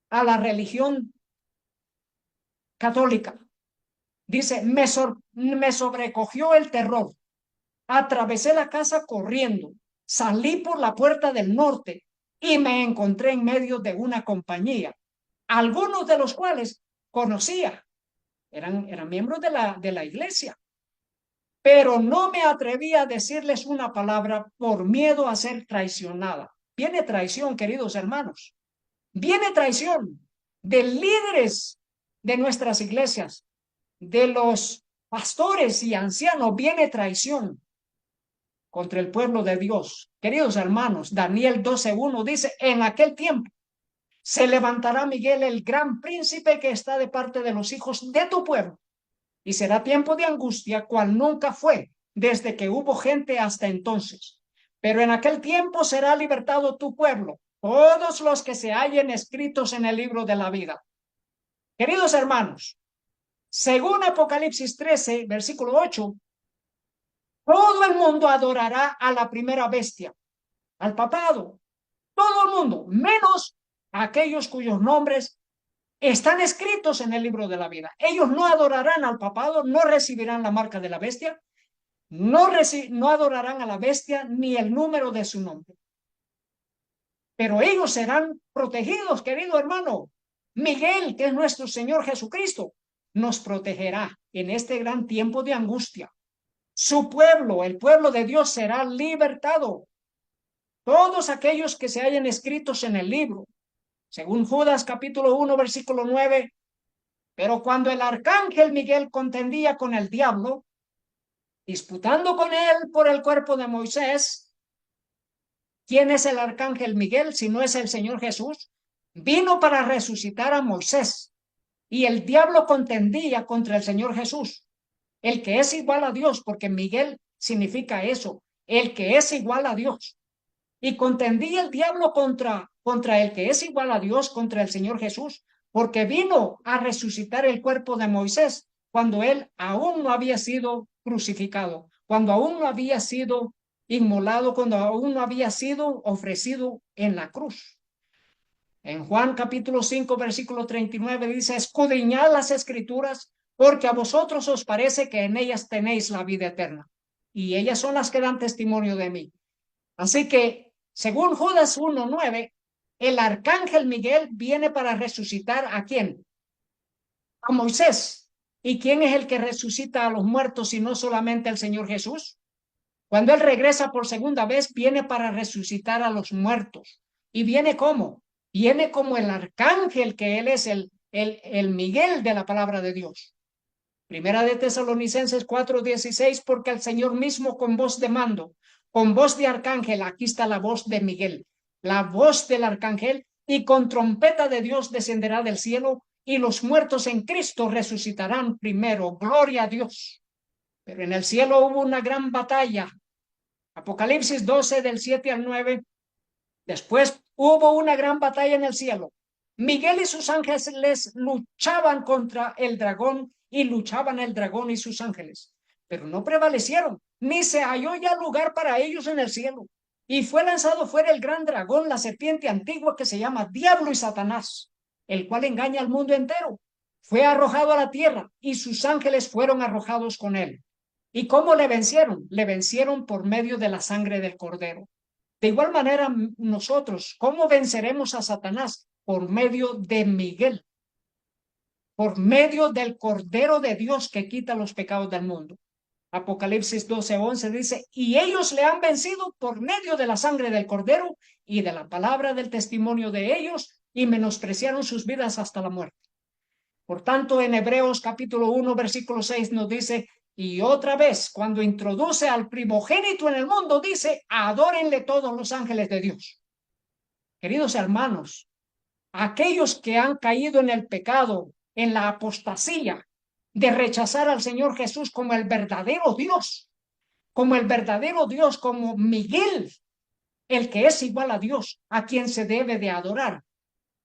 a la religión católica. Dice, me sobrecogió el terror. Atravesé la casa corriendo, salí por la puerta del norte y me encontré en medio de una compañía, algunos de los cuales conocía, eran miembros de la iglesia, pero no me atreví a decirles una palabra por miedo a ser traicionada. Viene traición, queridos hermanos, viene traición de líderes de nuestras iglesias, de los pastores y ancianos, viene traición contra el pueblo de Dios. Queridos hermanos, Daniel 12:1 dice, en aquel tiempo se levantará Miguel, el gran príncipe que está de parte de los hijos de tu pueblo, y será tiempo de angustia cual nunca fue desde que hubo gente hasta entonces. Pero en aquel tiempo será libertado tu pueblo todos los que se hallen escritos en el libro de la vida. Queridos hermanos, según Apocalipsis 13, versículo 8, todo el mundo adorará a la primera bestia, al papado, todo el mundo, menos aquellos cuyos nombres están escritos en el libro de la vida. Ellos no adorarán al papado, no recibirán la marca de la bestia, no adorarán a la bestia ni el número de su nombre. Pero ellos serán protegidos, querido hermano. Miguel, que es nuestro Señor Jesucristo, nos protegerá en este gran tiempo de angustia. Su pueblo, el pueblo de Dios, será libertado. Todos aquellos que se hayan escritos en el libro, según Judas capítulo 1, versículo 9, pero cuando el arcángel Miguel contendía con el diablo, disputando con él por el cuerpo de Moisés, ¿quién es el arcángel Miguel si no es el Señor Jesús? Vino para resucitar a Moisés, y el diablo contendía contra el Señor Jesús, el que es igual a Dios, porque Miguel significa eso, el que es igual a Dios. Y contendía el diablo contra el que es igual a Dios, contra el Señor Jesús, porque vino a resucitar el cuerpo de Moisés cuando él aún no había sido crucificado, cuando aún no había sido inmolado, cuando aún no había sido ofrecido en la cruz. En Juan capítulo 5, versículo 39 dice, escudriñad las escrituras, porque a vosotros os parece que en ellas tenéis la vida eterna, y ellas son las que dan testimonio de mí. Así que, según Judas 1:9, el arcángel Miguel viene para resucitar ¿a quién? A Moisés. ¿Y quién es el que resucita a los muertos y no solamente el Señor Jesús? Cuando Él regresa por segunda vez, viene para resucitar a los muertos. ¿Y viene cómo? Viene como el arcángel, que Él es el Miguel de la palabra de Dios. Primera de Tesalonicenses 4:16, porque el Señor mismo con voz de mando, con voz de arcángel, aquí está la voz de Miguel, la voz del arcángel, y con trompeta de Dios descenderá del cielo, y los muertos en Cristo resucitarán primero. Gloria a Dios. Pero en el cielo hubo una gran batalla. Apocalipsis 12, del 7 al 9. Después hubo una gran batalla en el cielo. Miguel y sus ángeles luchaban contra el dragón, y luchaban el dragón y sus ángeles, pero no prevalecieron, ni se halló ya lugar para ellos en el cielo. Y fue lanzado fuera el gran dragón, la serpiente antigua, que se llama Diablo y Satanás, el cual engaña al mundo entero. Fue arrojado a la tierra, y sus ángeles fueron arrojados con él. ¿Y cómo le vencieron? Le vencieron por medio de la sangre del Cordero. De igual manera, nosotros, ¿cómo venceremos a Satanás? Por medio de Miguel, por medio del Cordero de Dios que quita los pecados del mundo. Apocalipsis 12:11 dice, y ellos le han vencido por medio de la sangre del Cordero y de la palabra del testimonio de ellos, y menospreciaron sus vidas hasta la muerte. Por tanto, en Hebreos capítulo 1, versículo 6 nos dice, y otra vez, cuando introduce al primogénito en el mundo, dice, adórenle todos los ángeles de Dios. Queridos hermanos, aquellos que han caído en el pecado, en la apostasía, de rechazar al Señor Jesús como el verdadero Dios, como Miguel, el que es igual a Dios, a quien se debe de adorar.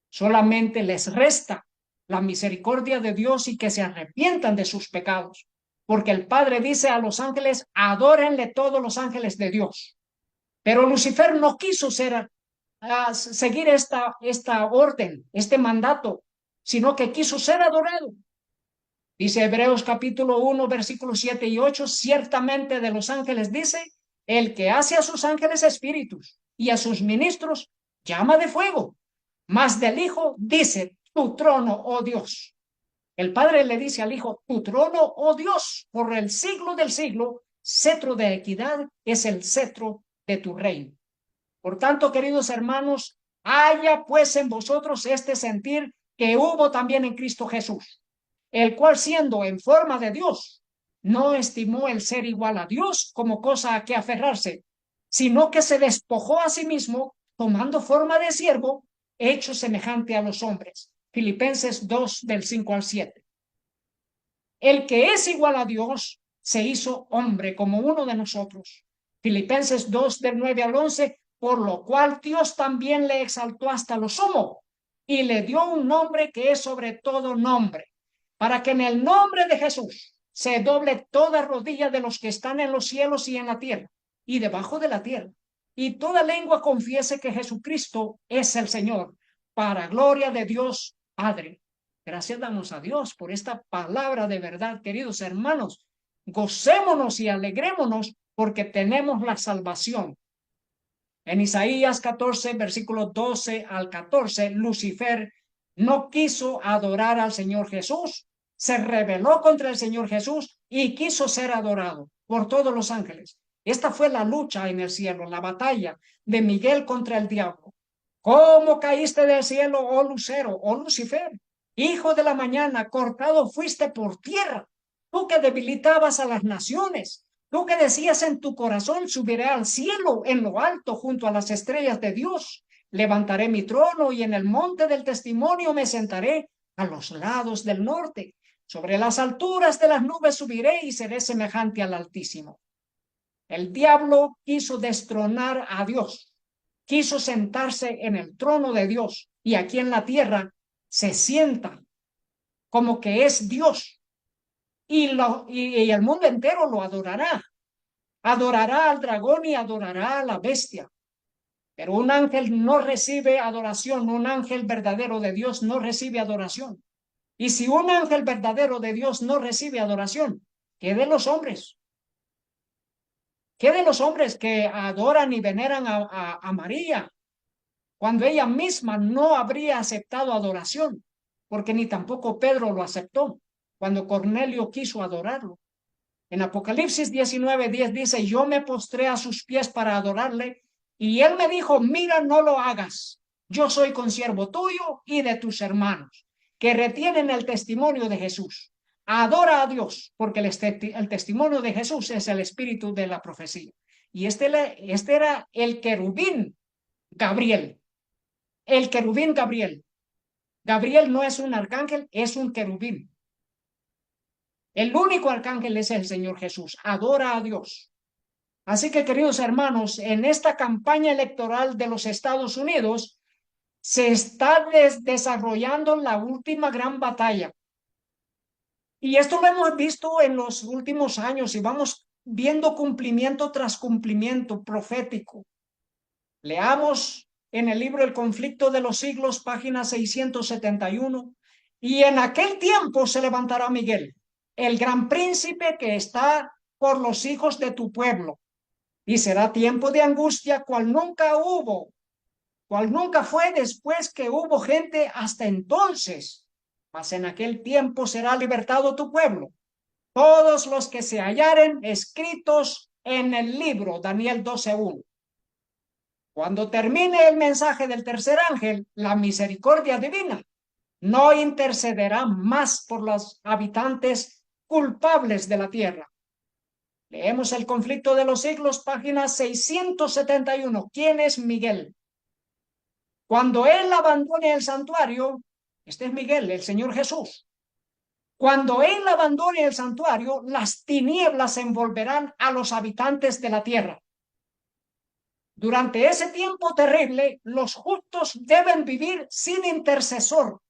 Solamente les resta la misericordia de Dios y que se arrepientan de sus pecados, porque el Padre dice a los ángeles, adórenle todos los ángeles de Dios. Pero Lucifer no quiso seguir esta orden, este mandato, sino que quiso ser adorado. Dice Hebreos capítulo 1, versículos 7 y 8, ciertamente de los ángeles dice, el que hace a sus ángeles espíritus y a sus ministros llama de fuego, mas del Hijo dice, tu trono, oh Dios. El Padre le dice al Hijo, tu trono, oh Dios, por el siglo del siglo, cetro de equidad es el cetro de tu reino. Por tanto, queridos hermanos, haya pues en vosotros este sentir que hubo también en Cristo Jesús, el cual siendo en forma de Dios, no estimó el ser igual a Dios como cosa a que aferrarse, sino que se despojó a sí mismo, tomando forma de siervo, hecho semejante a los hombres. Filipenses 2, del 5 al 7. El que es igual a Dios se hizo hombre como uno de nosotros. Filipenses 2, del 9 al 11, por lo cual Dios también le exaltó hasta lo sumo y le dio un nombre que es sobre todo nombre, para que en el nombre de Jesús se doble toda rodilla de los que están en los cielos y en la tierra y debajo de la tierra, y toda lengua confiese que Jesucristo es el Señor, para gloria de Dios Padre. Gracias damos a Dios por esta palabra de verdad, queridos hermanos. Gocémonos y alegrémonos porque tenemos la salvación. En Isaías 14, versículos 12 al 14, Lucifer no quiso adorar al Señor Jesús, se rebeló contra el Señor Jesús y quiso ser adorado por todos los ángeles. Esta fue la lucha en el cielo, la batalla de Miguel contra el diablo. ¿Cómo caíste del cielo, oh Lucero, oh Lucifer? Hijo de la mañana, cortado fuiste por tierra. Tú que debilitabas a las naciones, tú que decías en tu corazón, subiré al cielo en lo alto junto a las estrellas de Dios. Levantaré mi trono y en el monte del testimonio me sentaré a los lados del norte. Sobre las alturas de las nubes subiré y seré semejante al Altísimo. El diablo quiso destronar a Dios, quiso sentarse en el trono de Dios y aquí en la tierra se sienta como que es Dios y el mundo entero lo adorará. Adorará al dragón y adorará a la bestia. Pero un ángel no recibe adoración, un ángel verdadero de Dios no recibe adoración. Y si un ángel verdadero de Dios no recibe adoración, ¿qué de los hombres? ¿Qué de los hombres que adoran y veneran a María cuando ella misma no habría aceptado adoración? Porque ni tampoco Pedro lo aceptó cuando Cornelio quiso adorarlo. En Apocalipsis 19:10 dice, yo me postré a sus pies para adorarle y él me dijo, mira, no lo hagas. Yo soy consiervo tuyo y de tus hermanos que retienen el testimonio de Jesús. Adora a Dios porque el testimonio de Jesús es el espíritu de la profecía. Y este era el querubín Gabriel. El querubín Gabriel. Gabriel no es un arcángel, es un querubín. El único arcángel es el Señor Jesús. Adora a Dios. Así que, queridos hermanos, en esta campaña electoral de los Estados Unidos se está desarrollando la última gran batalla. Y esto lo hemos visto en los últimos años y vamos viendo cumplimiento tras cumplimiento profético. Leamos en el libro El conflicto de los siglos, página 671. Y en aquel tiempo se levantará Miguel, el gran príncipe que está por los hijos de tu pueblo. Y será tiempo de angustia cual nunca hubo, cual nunca fue después que hubo gente hasta entonces. Mas en aquel tiempo será libertado tu pueblo, todos los que se hallaren escritos en el libro, Daniel 12:1. Cuando termine el mensaje del tercer ángel, la misericordia divina no intercederá más por los habitantes culpables de la tierra. Leemos El conflicto de los siglos, página 671. ¿Quién es Miguel? Cuando él abandone el santuario, este es Miguel, el Señor Jesús. Cuando él abandone el santuario, las tinieblas envolverán a los habitantes de la tierra. Durante ese tiempo terrible, los justos deben vivir sin intercesor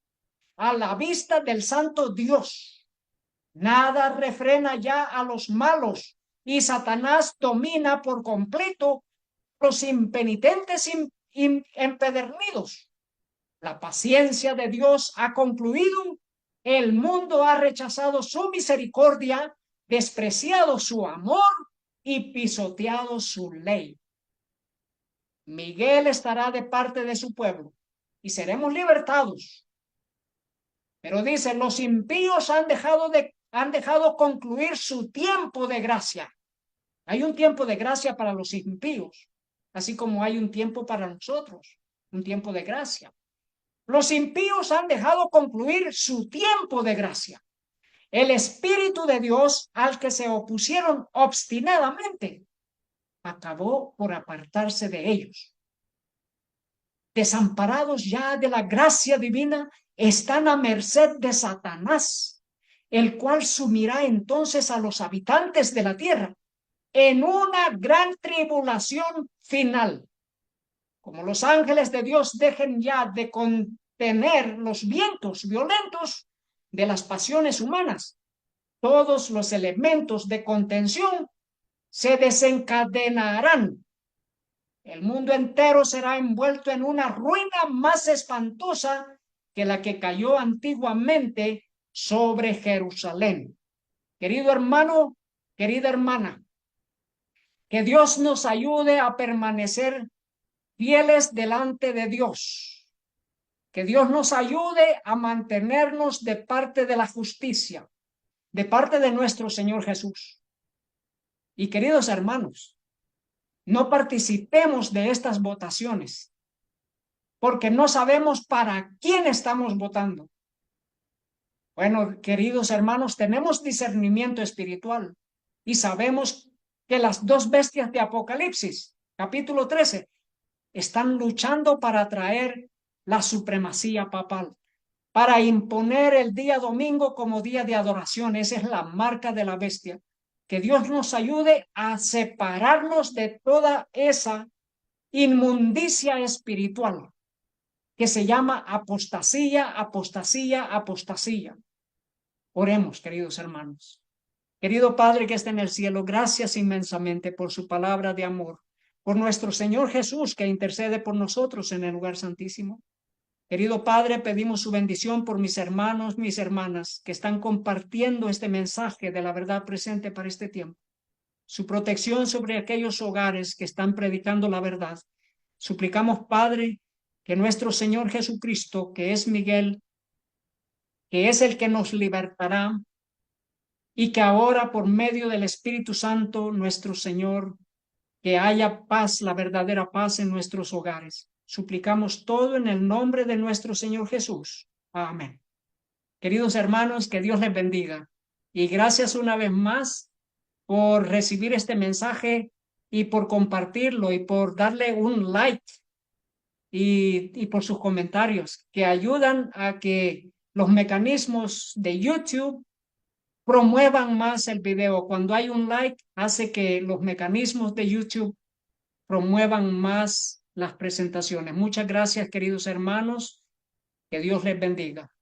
a la vista del santo Dios. Nada refrena ya a los malos y Satanás domina por completo los impenitentes empedernidos. La paciencia de Dios ha concluido, el mundo ha rechazado su misericordia, despreciado su amor y pisoteado su ley. Miguel estará de parte de su pueblo y seremos libertados. Pero dice, los impíos han dejado concluir su tiempo de gracia. Hay un tiempo de gracia para los impíos, así como hay un tiempo para nosotros, un tiempo de gracia. Los impíos han dejado concluir su tiempo de gracia. El Espíritu de Dios al que se opusieron obstinadamente acabó por apartarse de ellos. Desamparados ya de la gracia divina, están a merced de Satanás, el cual sumirá entonces a los habitantes de la tierra en una gran tribulación final. como los ángeles de Dios dejen ya de contener los vientos violentos de las pasiones humanas, todos los elementos de contención se desencadenarán. El mundo entero será envuelto en una ruina más espantosa que la que cayó antiguamente sobre Jerusalén. Querido hermano, querida hermana, que Dios nos ayude a permanecer fieles delante de Dios. Que Dios nos ayude a mantenernos de parte de la justicia, de parte de nuestro Señor Jesús. Y queridos hermanos, no participemos de estas votaciones, porque no sabemos para quién estamos votando. Bueno, queridos hermanos, tenemos discernimiento espiritual y sabemos que las dos bestias de Apocalipsis, capítulo 13, están luchando para traer la supremacía papal, para imponer el día domingo como día de adoración. Esa es la marca de la bestia. Que Dios nos ayude a separarnos de toda esa inmundicia espiritual que se llama apostasía, apostasía, apostasía. Oremos, queridos hermanos. Querido Padre que está en el cielo, gracias inmensamente por su palabra de amor, por nuestro Señor Jesús que intercede por nosotros en el lugar santísimo. Querido Padre, pedimos su bendición por mis hermanos, mis hermanas que están compartiendo este mensaje de la verdad presente para este tiempo. Su protección sobre aquellos hogares que están predicando la verdad. Suplicamos, Padre, que nuestro Señor Jesucristo, que es Miguel, que es el que nos libertará, y que ahora por medio del Espíritu Santo, nuestro Señor, que haya paz, la verdadera paz en nuestros hogares. Suplicamos todo en el nombre de nuestro Señor Jesús. Amén. Queridos hermanos, que Dios les bendiga. Y gracias una vez más por recibir este mensaje y por compartirlo y por darle un like y por sus comentarios que ayudan a que los mecanismos de YouTube promuevan más el video. Cuando hay un like, hace que los mecanismos de YouTube promuevan más las presentaciones. Muchas gracias, queridos hermanos. Que Dios les bendiga.